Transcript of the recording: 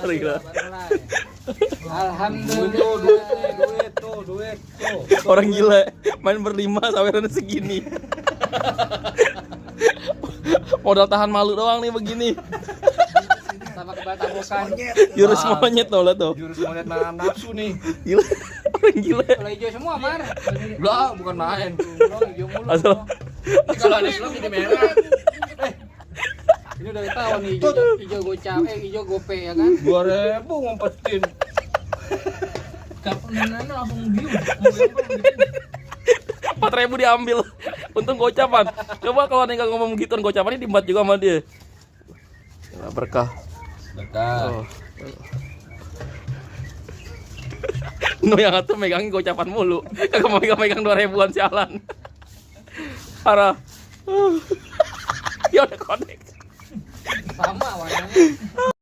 Gila. Alhamdulillah. Duit tuh. Orang gila main berlima sawerannya segini. Modal tahan malu doang nih begini. Sama kebatabokan. Jurus monyet tuh lah tuh. Jurus monyet makan nafsu nih. Gila. Orang gila. Kalau hijau semua, Mar. Lah, bukan main. Hijau mulu. Asal Kalau ada slot jadi merah. Ini udah ketahuan nih hijau gocap, hijau gope ya kan? 2.000 ngumpetin. Kapan langsung biu. 4.000 diambil. Untung gocapan. Coba kalau nggak ngomong gituan gocapan ini diembat juga sama dia. Ya, berkah. Berkah. Oh. Nu yang satu megangin gocapan mulu. Kagak mau megang 2.000-an sialan. Parah. Ya udah connect. Sama warnanya.